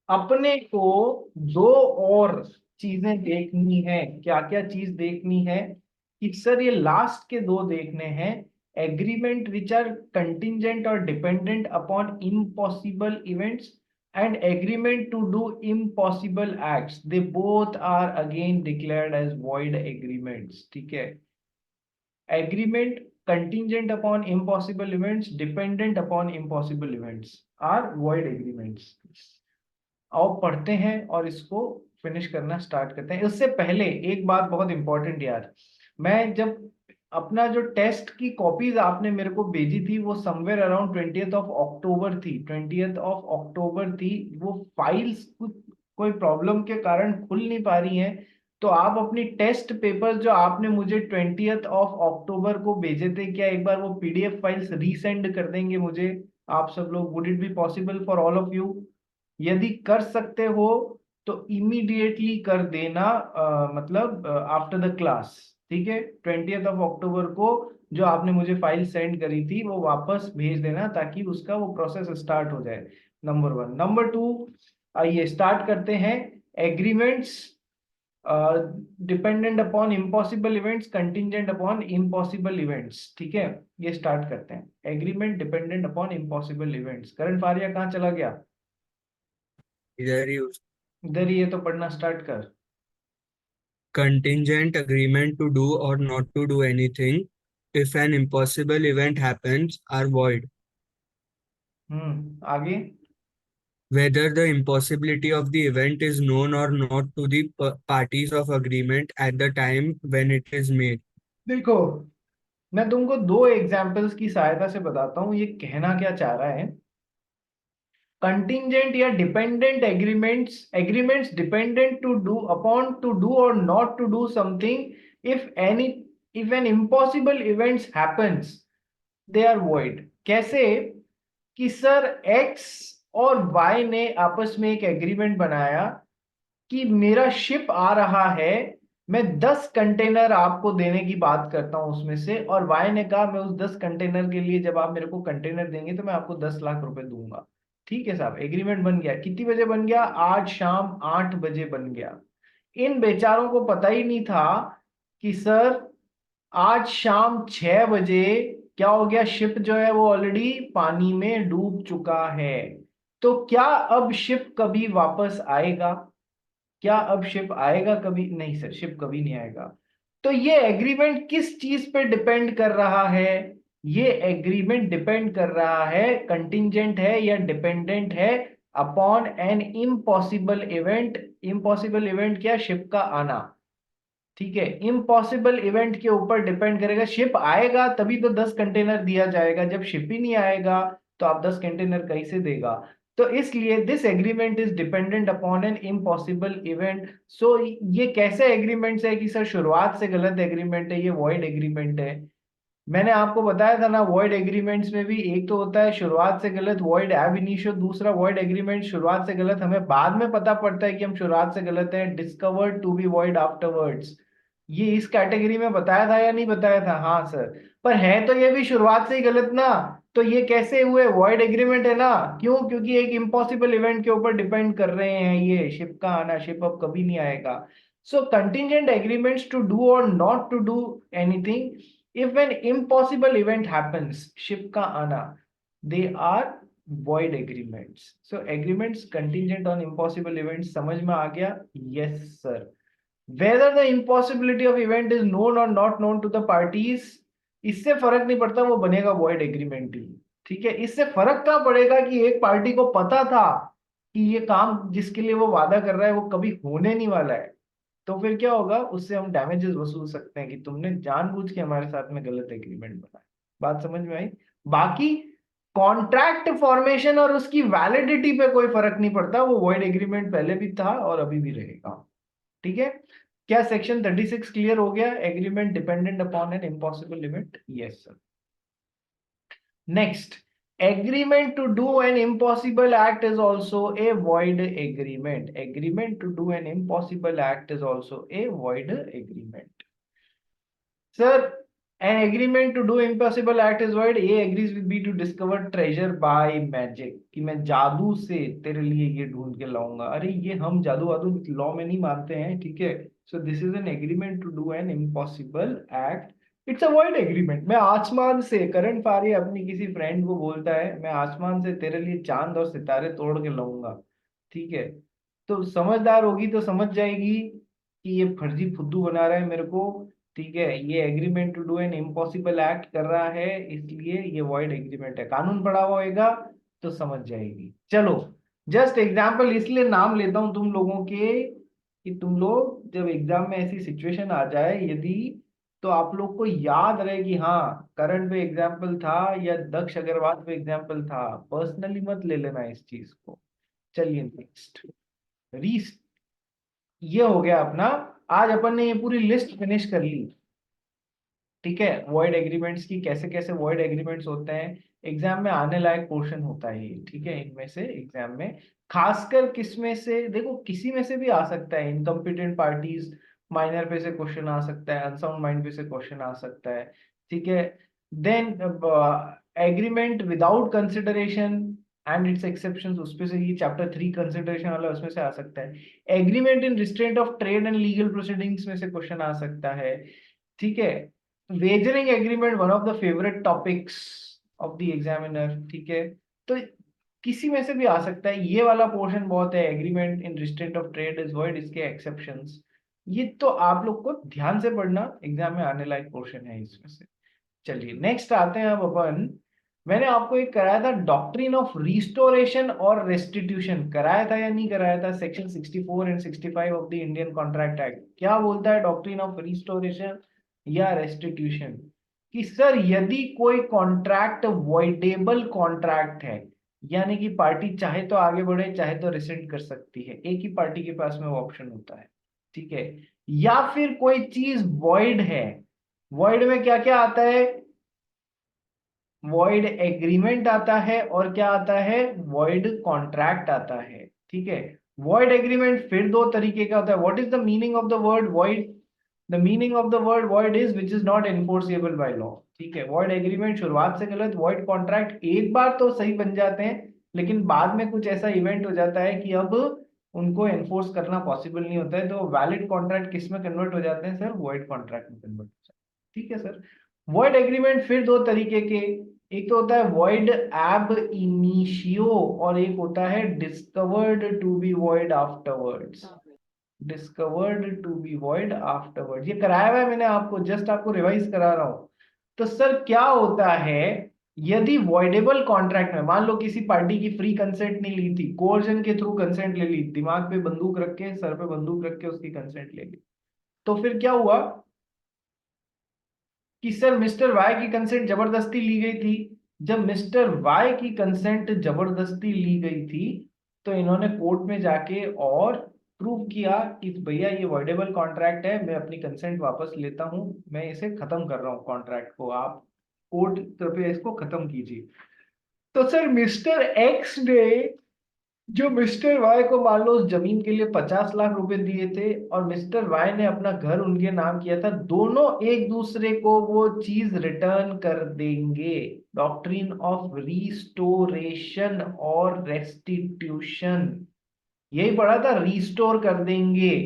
अपने को दो और चीजें देखनी है। क्या क्या चीज देखनी है? कि सर ये लास्ट के दो देखने हैं। एग्रीमेंट विच आर कंटिंजेंट और dependent upon impossible events and agreement to do impossible acts, they both are again declared as void agreements. ठीक है। Agreement contingent upon impossible events, dependent upon impossible events are void agreements. आओ पढ़ते हैं और इसको finish करना start करते हैं। इससे पहले एक बात बहुत इंपॉर्टेंट यार, मैं जब अपना जो टेस्ट की कॉपीज आपने मेरे को भेजी थी वो somewhere around 20th of October थी, 20th ऑफ अक्टूबर थी। वो फाइल्स कुछ कोई प्रॉब्लम के कारण खुल नहीं पा रही हैं। तो आप अपनी टेस्ट पेपर जो आपने मुझे 20th ऑफ अक्टूबर को भेजे थे, क्या एक बार वो पीडीएफ फाइल्स रीसेंड कर देंगे मुझे आप सब लोग? Would it be possible for all of you? यदि कर सकते हो तो इमीडिएटली कर देना, मतलब आफ्टर द क्लास। ठीक है, 20th ऑफ अक्टूबर को जो आपने मुझे फाइल सेंड करी थी वो वापस भेज देना ताकि उसका वो प्रोसेस स्टार्ट हो जाए। Number one. नंबर टू, आइए स्टार्ट करते हैं। Agreements dependent upon impossible events, contingent upon impossible events. ठीक है, ये स्टार्ट करते हैं। Agreement dependent upon impossible events. Karan Faria कहाँ चला गया? इधर ही इधर ही है तो पढ़ना स्टार्ट कर। contingent agreement to do or not to do anything if an impossible event happens are void, आगे। whether the impossibility of the event is known or not to the parties of agreement at the time when it is made. देखो, मैं तुमको दो examples की सहायता से बताता हूँ ये कहना क्या चाह रहा है। कंटिंजेंट या dependent agreements, agreements dependent to do upon to do और not to do something if any, if an impossible events happens, they are void. कैसे? कि सर एक्स और वाई ने आपस में एक एग्रीमेंट बनाया कि मेरा शिप आ रहा है, मैं 10 कंटेनर आपको देने की बात करता हूं उसमें से, और वाई ने कहा मैं उस 10 कंटेनर के लिए जब आप मेरे को कंटेनर देंगे तो मैं आपको 10 लाख रुपए दूंगा। ठीक है साहब, एग्रीमेंट बन गया। कितनी बजे बन गया? आज शाम 8 बजे बन गया। इन बेचारों को पता ही नहीं था कि सर आज शाम 6 बजे क्या हो गया, शिप जो है वो ऑलरेडी पानी में डूब चुका है। तो क्या अब शिप कभी वापस आएगा? क्या अब शिप आएगा कभी? नहीं सर, शिप कभी नहीं आएगा। तो ये एग्रीमेंट किस चीज पे डिपेंड कर रहा है? ये एग्रीमेंट डिपेंड कर रहा है, कंटिंजेंट है या डिपेंडेंट है upon an impossible event. Impossible event क्या? शिप का आना। ठीक है, इम्पॉसिबल इवेंट के ऊपर डिपेंड करेगा। शिप आएगा तभी तो 10 कंटेनर दिया जाएगा, जब शिप ही नहीं आएगा तो आप 10 कंटेनर कैसे देगा? तो इसलिए this agreement is dependent upon an impossible event. So ये कैसे एग्रीमेंट्स है कि सर शुरुआत से गलत एग्रीमेंट है, ये वॉइड एग्रीमेंट है। मैंने आपको बताया था ना, वॉइड एग्रीमेंट्स में भी एक तो होता है शुरुआत से गलत, वॉइड एब इनिशियो, दूसरा वॉइड एग्रीमेंट शुरुआत से गलत हमें बाद में पता पड़ता है कि हम शुरुआत से गलत है, discovered to be void afterwards. ये इस कैटेगरी में बताया था या नहीं बताया था? हाँ सर। पर है तो ये भी शुरुआत से ही गलत ना। तो ये कैसे हुए? वॉइड एग्रीमेंट है ना। क्यों? क्योंकि एक इम्पॉसिबल इवेंट के ऊपर डिपेंड कर रहे हैं ये, शिप का आना। शिप अब कभी नहीं आएगा। So contingent agreements to do और not to do anything if an impossible event happens, ship का आना, they are void agreements. So agreements contingent on impossible events, समझ में आ गया? Yes sir. Whether the impossibility of event is known or not known to the parties, इससे फर्क नहीं पड़ता, वो बनेगा void agreement ही। ठीक है, इससे फर्क क्या पड़ेगा कि एक पार्टी को पता था कि ये काम जिसके लिए वो वादा कर रहा है वो कभी होने नहीं वाला है। तो फिर क्या होगा? उससे हम डैमेजेस वसूल सकते हैं कि तुमने जानबूझ के हमारे साथ में गलत एग्रीमेंट बनाया। बात समझ में आई? बाकी कॉन्ट्रैक्ट फॉर्मेशन और उसकी वैलिडिटी पे कोई फर्क नहीं पड़ता, वो वॉइड एग्रीमेंट पहले भी था और अभी भी रहेगा। ठीक है। क्या सेक्शन 36 क्लियर हो गया? Agreement dependent upon an impossible event. Yes sir. Next, agreement to do an impossible act is also a void agreement. Agreement to do an impossible act is also a void agreement. Sir, An agreement to do impossible act is void. A agrees with B to discover treasure by magic. कि मैं जादू से तेरे लिए ये ढूंढ के लाऊंगा। अरे ये हम जादू वादू लॉ में नहीं मानते हैं, ठीक है। So this is an agreement to do an impossible act. It's a void agreement. मैं आसमान से, करण फारी अपनी किसी फ्रेंड को बोलता है मैं आसमान से तेरे लिए चांद और सितारे तोड़ के लाऊंगा, ठीक है। तो समझदार होगी तो समझ जाएगी कि ये फर्जी फुद्दू बना रहा है मेरे को, ठीक है। ये agreement to do an impossible act कर रहा है, इसलिए ये वॉइड एग्रीमेंट है। कानून पढ़ा हुआ होगा तो समझ जाएगी। चलो, जस्ट एग्जाम्पल इसलिए नाम लेता हूं तुम लोगों के कि तुम लोग जब एग्जाम में ऐसी सिचुएशन आ जाए यदि, तो आप लोग को याद रहे कि हाँ करण पे एग्जाम्पल था या दक्ष अग्रवाल पे एग्जाम्पल था। पर्सनली मत ले लेना इस चीज को। चलिए नेक्स्ट, रीस ये हो गया अपना। आज अपन ने ये पूरी लिस्ट फिनिश कर ली, ठीक है। वॉइड एग्रीमेंट्स की कैसे कैसे वॉइड एग्रीमेंट्स होते हैं, एग्जाम में आने लायक पोर्शन होता है ये, ठीक है। इनमें से एग्जाम में खासकर किस में से, देखो किसी में से भी आ सकता है। इनकम्पिटेंट पार्टीज माइनर पे से क्वेश्चन आ सकता है, अनसाउंड माइंड पे से क्वेश्चन आ सकता है, ठीक है। Then agreement without consideration and it's exceptions, उस पे से ये चैप्टर 3 कंसिडरेशन वाला उसमें से आ सकता है। Agreement in restraint of trade and legal proceedings में से क्वेश्चन आ सकता है, ठीक है। Wagering agreement one of the favourite topics of the examiner, ठीक है। तो किसी में से भी आ सकता है। ये वाला पोर्शन बहुत है, agreement in restraint of trade is void, इसके एक्सेप्शंस। ये तो आप लोग को ध्यान से पढ़ना, एग्जाम में आने लायक पोर्शन है इसमें से। चलिए नेक्स्ट आते हैं अब अपन। मैंने आपको एक कराया था डॉक्ट्रिन ऑफ रिस्टोरेशन और रेस्टिट्यूशन, कराया था या नहीं कराया था? Section 64 and 65 of the Indian contract act क्या बोलता है डॉक्ट्रिन ऑफ रिस्टोरेशन या रेस्टिट्यूशन? कि सर यदि कोई कॉन्ट्रैक्ट वॉइडेबल कॉन्ट्रैक्ट है, यानी कि पार्टी चाहे तो आगे बढ़े चाहे तो रिसेंड कर सकती है, एक ही पार्टी के पास में वो ऑप्शन होता है, ठीक है। या फिर कोई चीज वॉइड है, वॉइड में क्या क्या आता है? वॉइड एग्रीमेंट आता है और क्या आता है? वॉइड कॉन्ट्रैक्ट आता है, ठीक है। वॉइड एग्रीमेंट फिर दो तरीके का होता है। What is the meaning of the word void? The meaning of the word void is which is not enforceable by law, ठीक है। वॉइड एग्रीमेंट शुरुआत से गलत, वॉइड कॉन्ट्रैक्ट एक बार तो सही बन जाते हैं, लेकिन बाद में कुछ ऐसा इवेंट हो जाता है कि अब उनको एनफोर्स करना पॉसिबल नहीं होता है, तो वैलिड कॉन्ट्रैक्ट किस में कन्वर्ट हो जाते हैं सर? वॉइड कॉन्ट्रैक्ट में कन्वर्ट हो जाते हैं, ठीक है सर। वॉइड एग्रीमेंट फिर दो तरीके के, एक तो होता है वॉइड एब इनिशियो और एक होता है discovered to be void afterwards. Discovered to be void afterward, ये कराया हुआ है मैंने आपको, जस्ट आपको रिवाइज करा रहा हूं। तो सर क्या होता है यदि वॉइडेबल कॉन्ट्रैक्ट में, मान लो किसी पार्टी की फ्री कंसेंट नहीं ली थी, कोर्जन के थ्रू कंसेंट ले ली, दिमाग पे बंदूक रख के, सर पे बंदूक रख के उसकी कंसेंट ले ली, तो फिर क्या हुआ कि सर मिस्टर वाई की कंसेंट जबरदस्ती ली गई थी। जब मिस्टर वाई की कंसेंट जबरदस्ती ली गई थी, तो इन्होंने कोर्ट में जाके और प्रूव किया कि भैया ये वर्डेबल कॉन्ट्रैक्ट है, मैं अपनी कंसेंट वापस लेता हूं, मैं इसे खत्म कर रहा हूं कॉन्ट्रैक्ट को, आप कोर्ट कृपया इसको खत्म कीजिए। तो सर मिस्टर एक्स ने, जो मिस्टर वाई को मान लो उस जमीन के लिए 50 लाख रुपए दिए थे और मिस्टर वाई ने अपना घर उनके नाम किया था, दोनों एक दूसरे को वो चीज रिटर्न कर देंगे। डॉक्ट्रिन ऑफ रिस्टोरेशन और रेस्टिट्यूशन, यही पढ़ा था, रिस्टोर कर देंगे।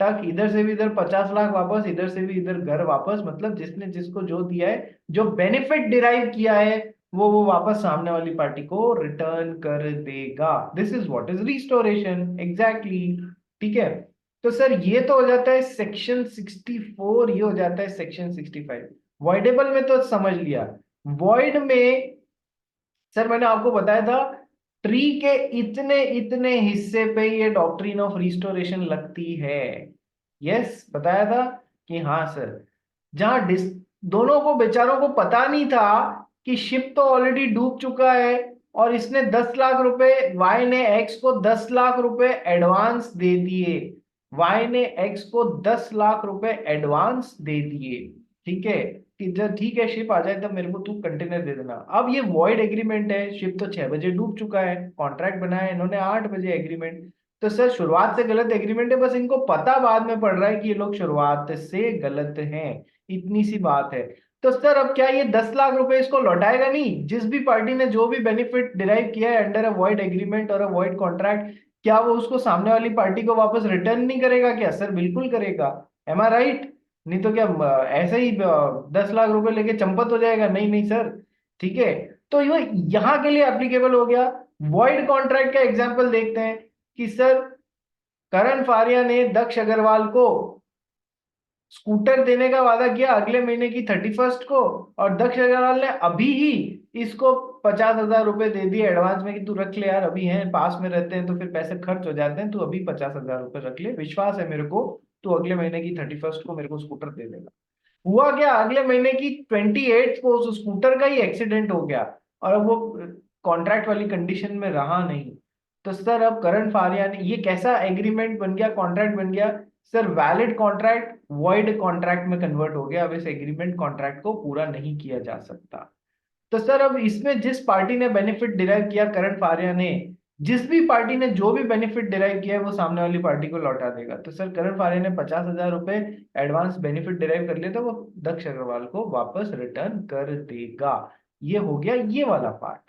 तक इधर से भी इधर 50 लाख वापस, इधर से भी इधर घर वापस, मतलब जिसने जिसको जो दिया है, जो बेनिफिट डिराइव किया है, वो वापस सामने वाली पार्टी को रिटर्न कर देगा। This is what is restoration exactly, ठीक है। तो सर ये तो हो जाता है सेक्शन 64, ये हो जाता है सेक्शन 65। वॉइडेबल में तो समझ लिया। वॉइड में सर मैंने आपको बताया था ट्री के इतने इतने हिस्से पे ये डॉक्ट्रिन ऑफ रिस्टोरेशन लगती है। यस बताया था कि हाँ सर, जहां दोनों को बेचारों को पता नहीं था कि शिप तो ऑलरेडी डूब चुका है, और इसने 10 लाख रुपए, वाई ने एक्स को 10 लाख रुपए एडवांस दे दिए, वाई ने एक्स को 10 लाख रुपए एडवांस दे दिए, ठीक है। कि जब ठीक है शिप आ जाए तब मेरे को तू कंटेनर दे देना। अब ये वॉइड एग्रीमेंट है, शिप तो 6 बजे डूब चुका है, कॉन्ट्रैक्ट बनाया है इन्होंने 8 बजे एग्रीमेंट। तो सर शुरुआत से गलत एग्रीमेंट है, बस इनको पता बाद में पड़ रहा है कि ये लोग शुरुआत से गलत हैं, इतनी सी बात है। तो सर अब क्या ये 10 लाख रुपए इसको लौटाएगा नहीं? जिस भी पार्टी ने जो भी बेनिफिट डिराइव किया है अंडर अ वॉइड एग्रीमेंट और अ वॉइड कॉन्ट्रैक्ट, क्या वो उसको सामने वाली पार्टी को वापस रिटर्न नहीं करेगा क्या? सर बिल्कुल करेगा। एम आई राइट? नहीं तो क्या ऐसे ही 10 लाख रुपए लेके चंपत हो जाएगा? नहीं नहीं सर। ठीक है, तो ये यहाँ के लिए एप्लीकेबल हो गया। वॉइड कॉन्ट्रैक्ट का एग्जाम्पल देखते हैं कि सर करण फारिया ने दक्ष अग्रवाल को स्कूटर देने का वादा किया अगले महीने की 31st को, और दक्ष अग्रवाल ने अभी ही इसको 50,000 रुपए दे दिए एडवांस में कि तू रख ले यार, अभी है पास में रहते हैं तो फिर पैसे खर्च हो जाते हैं, तू अभी 50,000 रुपए रख ले, विश्वास है मेरे को तू अगले महीने की 31st को मेरे को स्कूटर दे देगा। हुआ क्या, अगले महीने की 28 को उस स्कूटर का ही एक्सीडेंट हो गया और अब वो कॉन्ट्रैक्ट वाली कंडीशन में रहा नहीं। तो सर अब करण फारिया ने, ये कैसा एग्रीमेंट बन गया, कॉन्ट्रैक्ट बन गया? Sir valid contract void contract में कन्वर्ट हो गया। अब इस एग्रीमेंट कॉन्ट्रैक्ट को पूरा नहीं किया जा सकता। तो सर अब इसमें जिस पार्टी ने बेनिफिट डिराइव किया, करण फारिया ने, जिस भी पार्टी ने जो भी बेनिफिट डिराइव किया है वो सामने वाली पार्टी को लौटा देगा। तो सर करण फारिया ने 50,000 रुपए एडवांस बेनिफिट डिराइव कर लिया था, वो दक्ष अग्रवाल को वापस रिटर्न कर देगा। ये हो गया ये वाला पार्ट।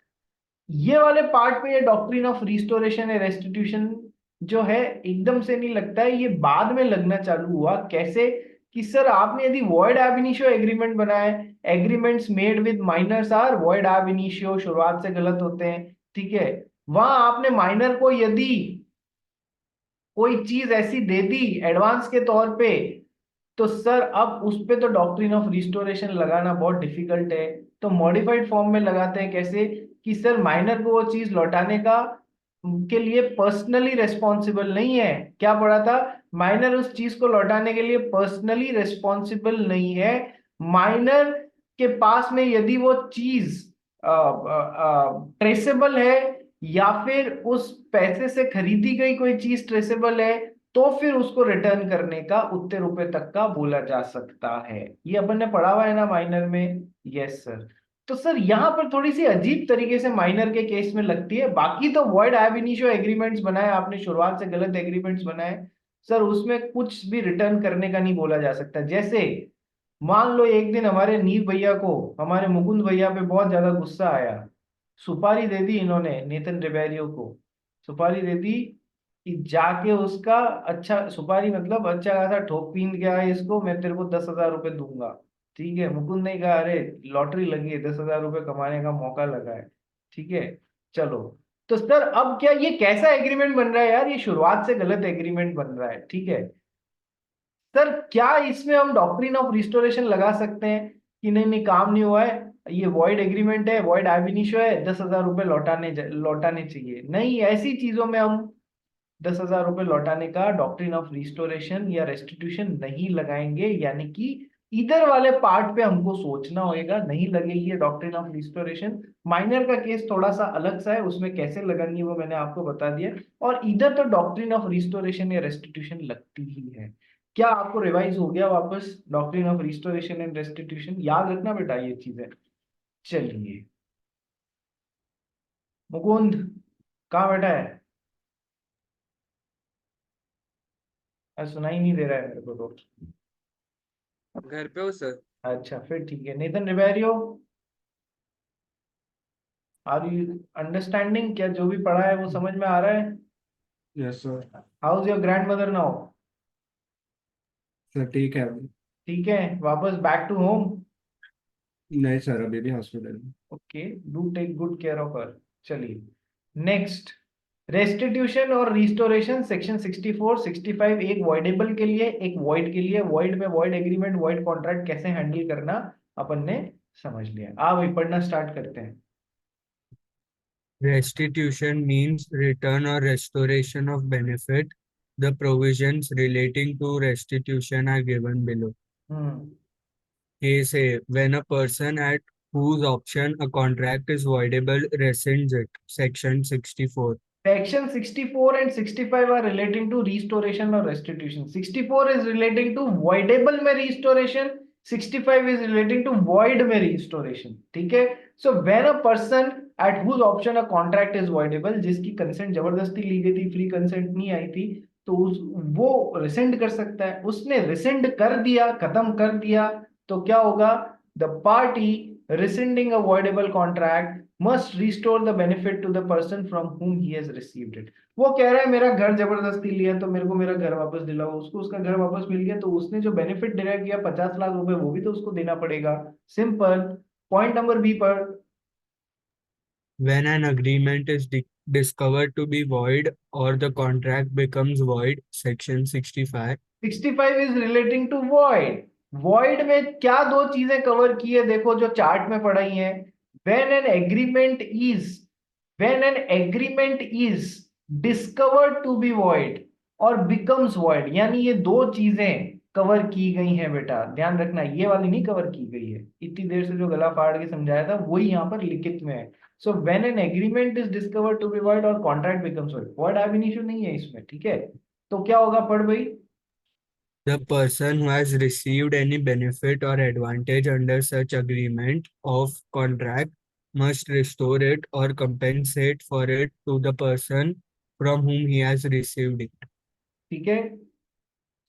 ये वाले पार्ट पे ये डॉक्ट्रिन ऑफ रिस्टोरेशन या रेस्टिट्यूशन जो है एकदम से नहीं लगता है, ये बाद में लगना चालू हुआ। कैसे? कि सर आपने यदि वॉइड ab initio एग्रीमेंट बनाया है, agreements made with minors are void ab initio, शुरुआत से गलत होते हैं, ठीक है। वहां आपने माइनर को यदि कोई चीज ऐसी दे दी एडवांस के तौर पे, तो सर अब उस पे तो डॉक्ट्रिन ऑफ रिस्टोरेशन लगाना बहुत डिफिकल्ट है। तो मॉडिफाइड फॉर्म में लगाते हैं। कैसे? कि सर माइनर को वो चीज लौटाने का के लिए पर्सनली रेस्पॉन्सिबल नहीं है। क्या पढ़ा था? माइनर उस चीज को लौटाने के लिए पर्सनली रेस्पॉन्सिबल नहीं है। माइनर के पास में यदि वो चीज ट्रेसेबल है या फिर उस पैसे से खरीदी गई कोई चीज ट्रेसेबल है, तो फिर उसको रिटर्न करने का उतने रुपए तक का बोला जा सकता है। ये अपन ने पढ़ा हुआ है ना माइनर में? Yes sir. तो सर यहाँ पर थोड़ी सी अजीब तरीके से माइनर के केस में लगती है। बाकी तो वॉइड ab initio एग्रीमेंट्स बनाए आपने, शुरुआत से गलत एग्रीमेंट्स बनाए, सर उसमें कुछ भी रिटर्न करने का नहीं बोला जा सकता। जैसे मान लो एक दिन हमारे नीव भैया को, हमारे मुकुंद भैया पे बहुत ज्यादा गुस्सा आया, सुपारी दे दी इन्होंने नेतन रिबेरियो को, सुपारी दे दी कि जाके उसका, अच्छा सुपारी मतलब अच्छा खासा ठोक पीन गया है इसको, मैं तेरे को 10,000 रुपए दूंगा। ठीक है, मुकुंद ने कहा अरे लॉटरी लगी है, 10,000 रुपए कमाने का मौका लगा है, ठीक है चलो। तो सर अब क्या ये कैसा एग्रीमेंट बन रहा है यार? ये शुरुआत से गलत एग्रीमेंट बन रहा है, ठीक है। सर क्या इसमें हम डॉक्ट्रिन ऑफ रिस्टोरेशन लगा सकते हैं कि नहीं नहीं काम नहीं हुआ है, ये वॉइड एग्रीमेंट है, वॉइड ab initio है, 10,000 रुपए लौटाने चाहिए? नहीं, ऐसी चीजों में हम 10,000 रुपए लौटाने का डॉक्ट्रिन ऑफ रिस्टोरेशन या रेस्टिट्यूशन नहीं लगाएंगे। यानी कि इधर वाले पार्ट पे हमको सोचना होगा, नहीं लगेगी ये डॉक्ट्रिन ऑफ रिस्टोरेशन। माइनर का केस थोड़ा सा अलग सा है, उसमें कैसे लगेंगी वो मैंने आपको बता दिया। और इधर तो डॉक्ट्रिन ऑफ रिस्टोरेशन या रेस्टिट्यूशन लगती ही है। क्या आपको रिवाइज हो गया वापस doctrine of restoration and restitution? याद रखना बेटा ये चीजें। चलिए, मुकुंद कहाँ बैठा है? सुनाई नहीं दे रहा है मेरे को तो। घर पे हो सर? अच्छा फिर ठीक है, नेतन रिबेरियो, आर यू अंडरस्टैंडिंग? क्या जो भी पढ़ा है वो समझ में आ रहा है? Yes sir. How is your grandmother now? Sir ठीक है अभी। ठीक है, वापस बैक टू होम? नहीं सर, अभी भी हॉस्पिटल में। Okay, do take good care of her. चलिए नेक्स्ट, रेस्टिट्यूशन और रिस्टोरेशन सेक्शन 64 65, एक वॉइडेबल के लिए एक वॉइड के लिए। वॉइड में वॉइड एग्रीमेंट वॉइड कॉन्ट्रैक्ट कैसे हैंडल करना अपन ने समझ लिया। आ भाई पढ़ना स्टार्ट करते हैं। Restitution means return or restoration of benefit. The provisions relating to restitution are given below. Hmm Case A, when a person at whose option a contract is voidable rescinds it. Section 64. Section 64 and 65 are relating to restoration or restitution. 64 is relating to voidable में restoration, 65 is relating to void में restoration. ठीक है, so when a person at whose option a contract is voidable, जिसकी consent जबरदस्ती ली गई थी, free consent नहीं आई थी, तो वो rescind कर सकता है। उसने rescind कर दिया, खत्म कर दिया, तो क्या होगा? the party rescinding a voidable contract must restore the benefit to the person from whom he has received it. वो कह रहा है मेरा घर जबरदस्ती लिया तो मेरे को मेरा घर वापस दिलाओ, उसको उसका घर वापस मिल गया तो उसने जो बेनिफिट डिराइव किया 50 लाख रुपए वो भी तो उसको देना पड़ेगा. सिंपल. पॉइंट नंबर बी पर. When an agreement is discovered to be void or the contract becomes void, section 65. 65 is relating to void. Void में क्या दो चीजें कवर की है देखो जो चार्ट में पढ़ाई है. When an agreement is discovered to be void और becomes void, यानी ये दो चीजें कवर की गई हैं बेटा, ध्यान रखना. ये वाली नहीं कवर की गई है. इतनी देर से जो गला फाड़ के समझाया था वही यहाँ पर लिखित में है. So when an agreement is discovered to be void और contract becomes void, void ab initio नहीं है इसमें. ठीक है, तो क्या होगा पढ़ भाई. The person who has received any benefit or advantage under such agreement of contract must restore it or compensate for it to the person from whom he has received it. ठीक है.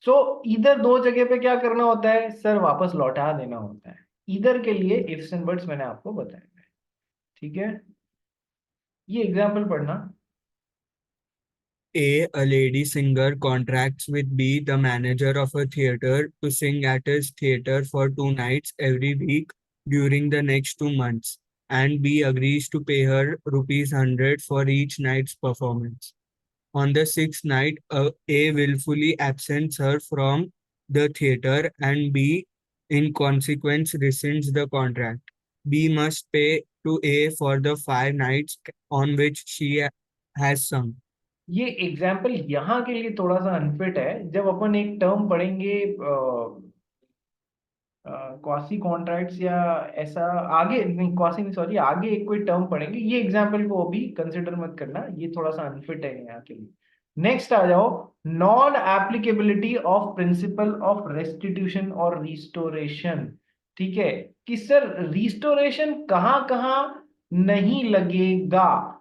सो इधर दो जगह पे क्या करना होता है सर, वापस लौटा देना होता है. इधर के लिए इफ्स एंड बट्स मैंने आपको बताया है. ठीक है, ये एग्जांपल पढ़ना. A lady singer contracts with B, the manager of a theater, to sing at his theater for 2 nights every week during the next 2 months, and B agrees to pay her ₹100 for each night's performance. On the sixth night, A willfully absents her from the theater, and B, in consequence, rescinds the contract. B must pay to A for the 5 nights on which she has sung. ये example यहाँ के लिए थोड़ा सा unfit है. जब अपन एक term पढ़ेंगे क्वासी कॉन्ट्रैक्ट्स या ऐसा आगे नहीं, क्वासी नहीं सॉरी, आगे एक कोई टर्म पढ़ेंगे. ये एग्जाम्पल को अभी कंसिडर मत करना, ये थोड़ा सा अनफिट है यहाँ के लिए. नेक्स्ट आ जाओ. Non applicability of principle of restitution और रिस्टोरेशन. ठीक है, कि सर रिस्टोरेशन कहाँ कहाँ नहीं लगेगा.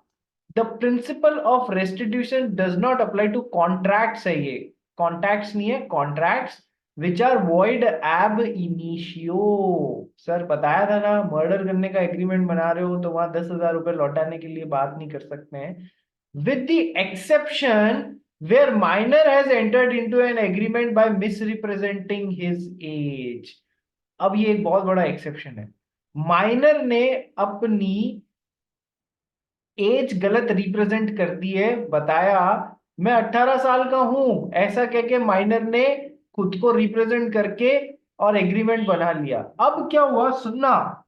The principle of restitution does not apply to contracts है. ये कॉन्ट्रैक्ट्स नहीं है, contracts which are void ab initio. Sir बताया था ना, मर्डर करने का एग्रीमेंट बना रहे हो तो वहां 10,000 रुपए लौटाने के लिए बात नहीं कर सकते हैं. with the exception where minor has entered into an agreement by misrepresenting his age. अब ये एक बहुत बड़ा एक्सेप्शन है. माइनर ने अपनी एज गलत रिप्रेजेंट कर दी है. बताया मैं 18 साल का हूं ऐसा कह के माइनर ने खुद को रिप्रेजेंट करके और एग्रीमेंट बना लिया. अब क्या हुआ सुनना.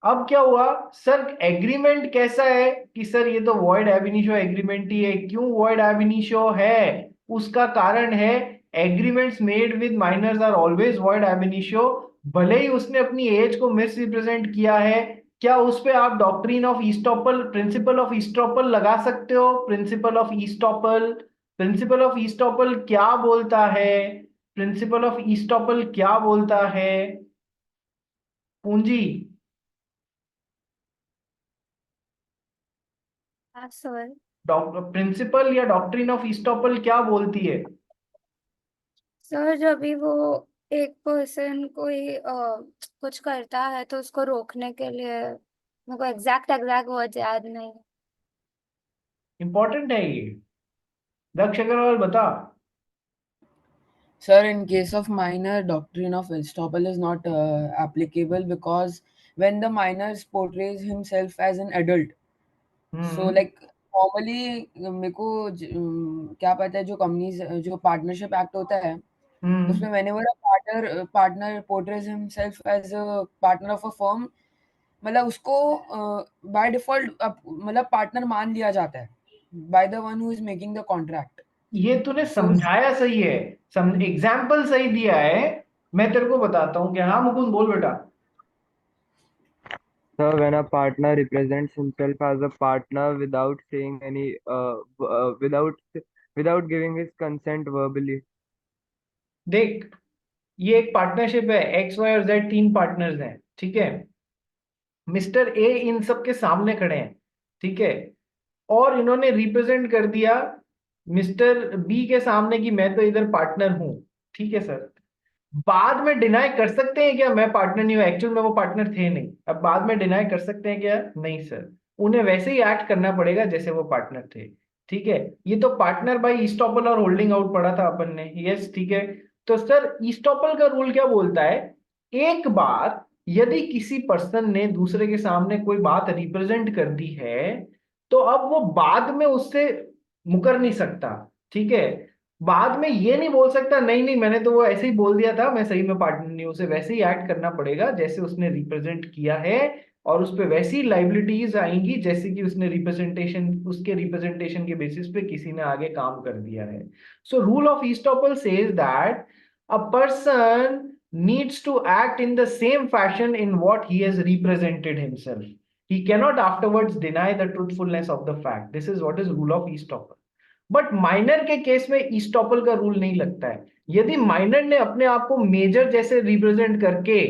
अब क्या हुआ सर, एग्रीमेंट कैसा है कि सर ये तो वॉइड एब इनिशियो एग्रीमेंट ही है. क्यों वॉइड एब इनिशियो है, उसका कारण है agreements made with minors are always void ab initio. भले ही उसने अपनी एज को मिस रिप्रेजेंट किया है, क्या उस पे आप डॉक्ट्रिन ऑफ ईस्टॉपल, प्रिंसिपल ऑफ ईस्टॉपल लगा सकते हो. प्रिंसिपल ऑफ ईस्टॉपल, प्रिंसिपल ऑफ ईस्टॉपल क्या बोलता है, प्रिंसिपल ऑफ ईस्टॉपल क्या बोलता है पूंजी. सर प्रिंसिपल या डॉक्ट्रिन ऑफ ईस्टॉपल क्या बोलती है. सर जब भी वो एक पर्सन कोई कुछ करता है तो उसको रोकने के लिए, मेरे को एग्जैक्ट वर्ड याद नहीं. इंपॉर्टेंट है ये. दक्ष अग्रवाल बता. Sir, in case of minor, doctrine of estoppel is not applicable because when the minor portrays himself as an adult, so like normally मेरे को क्या पता है जो कंपनीज जो पार्टनरशिप एक्ट होता है उसमें whenever a partner portrays himself as a partner of a firm, मतलब उसको by default मतलब पार्टनर मान लिया जाता है by the one who is making the contract. ये तूने समझाया सही है, एग्जाम्पल सही दिया है. मैं तेरे को बताता हूँ कि हाँ मुकुंद बोल बेटा. Sir, when a partner represents himself as a partner without saying any, without giving his consent verbally. देख ये एक पार्टनरशिप है, एक्स वाई और जेड तीन पार्टनर्स हैं. ठीक है, मिस्टर ए इन सब के सामने खड़े हैं. ठीक है, और इन्होंने रिप्रेजेंट कर दिया मिस्टर बी के सामने कि मैं तो इधर पार्टनर हूं. ठीक है सर, बाद में डिनाई कर सकते हैं क्या मैं पार्टनर नहीं हूँ, एक्चुअल में वो पार्टनर थे नहीं, अब बाद में डिनाई कर सकते हैं क्या? नहीं सर, उन्हें वैसे ही एक्ट करना पड़ेगा जैसे वो पार्टनर थे। ठीक है, ये तो पार्टनर बाय ईस्टॉपल और होल्डिंग आउट पढ़ा था अपन ने। यस ठीक है, तो सर ईस्टॉपल का रूल क्या बोलता है, एक बार यदि किसी पर्सन ने दूसरे के सामने कोई बात रिप्रेजेंट कर दी है तो अब वो बाद में उससे मुकर नहीं सकता। ठीक है, बाद में ये नहीं बोल सकता नहीं नहीं मैंने तो वो ऐसे ही बोल दिया था, मैं सही में पार्टनर नहीं हूं, उसे वैसे ही एक्ट करना पड़ेगा जैसे उसने रिप्रेजेंट किया है, और उस पे वैसी लाइबिलिटीज आएंगी जैसे कि उसने रिप्रेजेंटेशन, उसके रिप्रेजेंटेशन के बेसिस पे किसी ने आगे काम कर दिया है। So rule of estoppel says that a person needs to act in the same fashion in what he has represented himself. He cannot afterwards deny the truthfulness of the fact. This is what is rule of estoppel. But minor के case में ईस्टॉपल का rule नहीं लगता है। यदि minor ने अपने आप को मेजर जैसे रिप्रेजेंट करके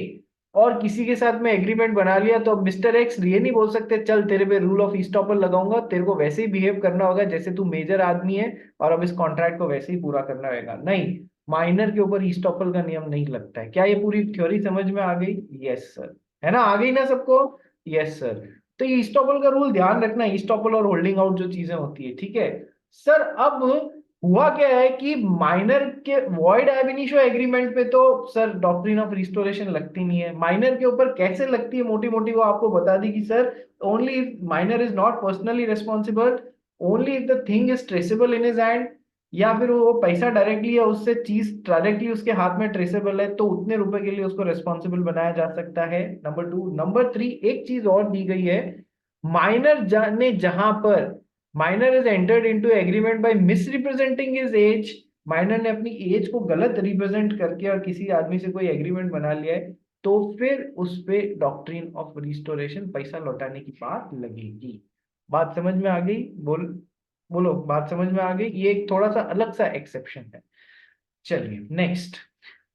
और किसी के साथ में एग्रीमेंट बना लिया तो अब मिस्टर एक्स ये नहीं बोल सकते चल तेरे पे रूल ऑफ ईस्टॉपल लगाऊंगा, तेरे को वैसे ही बिहेव करना होगा जैसे तू मेजर आदमी है और अब इस कॉन्ट्रैक्ट को वैसे ही पूरा करना होगा। नहीं, माइनर के ऊपर ईस्टॉपल का नियम नहीं लगता है। क्या ये पूरी थ्योरी समझ में आ गई? यस सर, है ना, आ गई ना सबको? Yes sir. तो ये ईस्टॉपल का रूल ध्यान रखना, ईस्टॉपल और होल्डिंग आउट जो चीजें होती है। ठीक है सर, अब हुआ क्या है कि माइनर के वॉइड एब इनिशियो एग्रीमेंट पे तो सर डॉक्ट्रिन ऑफ रिस्टोरेशन लगती नहीं है। माइनर के ऊपर कैसे लगती है मोटी मोटी वो आपको बता दी कि sir only if minor is not personally responsible, only if the thing is traceable in his hand, या फिर वो पैसा डायरेक्टली या उससे चीज डायरेक्टली उसके हाथ में ट्रेसेबल है तो उतने रुपए के लिए उसको रिस्पॉन्सिबल बनाया जा सकता है। नंबर 2। नंबर 3, एक चीज और दी गई है, माइनर ने जहां पर minor is entered into agreement by misrepresenting his age, minor ने अपनी एज को गलत रिप्रेजेंट करके और किसी आदमी से कोई एग्रीमेंट बना लिया है तो फिर उस पे डॉक्ट्रिन ऑफ रिस्टोरेशन पैसा लौटाने की बात लगेगी। बात समझ में आ गई? बोलो बात समझ में आ गई? ये एक थोड़ा सा अलग सा एक्सेप्शन है। चलिए नेक्स्ट,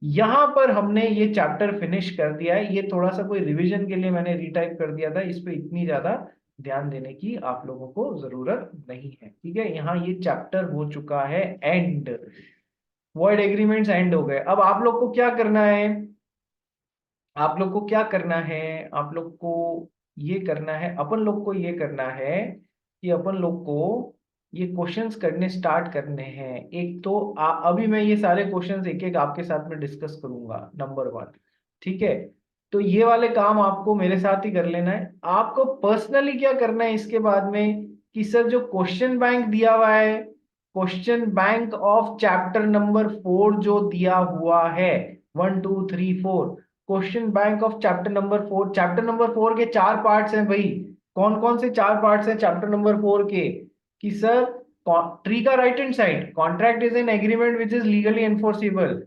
यहां पर हमने ये चैप्टर फिनिश कर दिया है। ये थोड़ा सा कोई रिवीजन के लिए मैंने रीटाइप कर दिया था, इस पे इतनी ज्यादा ध्यान देने की आप लोगों को जरूरत नहीं है। ठीक है, यहाँ ये चैप्टर हो चुका है एंड, वॉइड एग्रीमेंट्स एंड हो गए। अब आप लोग को क्या करना है, आप लोग को क्या करना है, आप लोग को ये करना है, अपन लोग को ये करना है कि अपन लोग को ये क्वेश्चंस करने स्टार्ट करने हैं। एक तो अभी मैं ये सारे क्वेश्चंस एक एक आपके साथ में डिस्कस करूंगा। नंबर 1, ठीक है, तो ये वाले काम आपको मेरे साथ ही कर लेना है। आपको पर्सनली क्या करना है इसके बाद में कि सर जो क्वेश्चन बैंक दिया हुआ है, question bank of chapter number 4 जो दिया हुआ है 1 2 3 4, question bank of chapter number 4, chapter number 4 के 4 पार्ट्स हैं भाई। कौन कौन से 4 पार्ट्स हैं चैप्टर नंबर 4 के? कि सर ट्री का right hand side, contract is an agreement which is legally enforceable.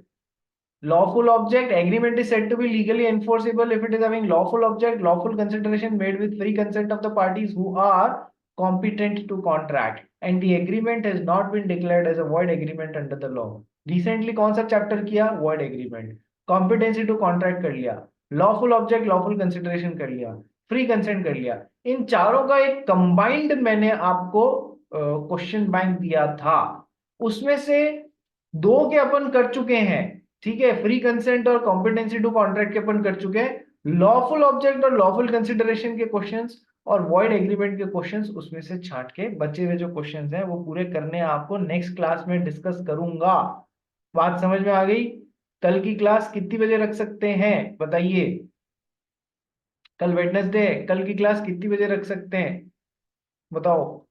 Lawful object, agreement is said to be legally enforceable if it is having lawful object, lawful consideration made with free consent of the parties who are competent to contract, and the agreement has not been declared as a void agreement under the law. Recently कौन सा chapter किया? void agreement. Competency to contract कर लिया, lawful object, lawful consideration कर लिया, free consent कर लिया। इन चारों का एक कंबाइंड मैंने आपको क्वेश्चन बैंक दिया था, उसमें से 2 के अपन कर चुके हैं। ठीक है, फ्री कंसेंट और कॉम्पिटेंसी टू कॉन्ट्रैक्ट के अपन कर चुके हैं। लॉफुल ऑब्जेक्ट और लॉफुल कंसिडरेशन के क्वेश्चंस और वॉइड एग्रीमेंट के क्वेश्चंस उसमें से छांट के बचे हुए जो क्वेश्चंस हैं वो पूरे करने आपको नेक्स्ट क्लास में डिस्कस करूंगा। बात समझ में आ गई? कल की क्लास कितनी बजे रख सकते हैं बताइए? कल वेडनेसडे, कल की क्लास कितनी बजे रख सकते हैं बताओ?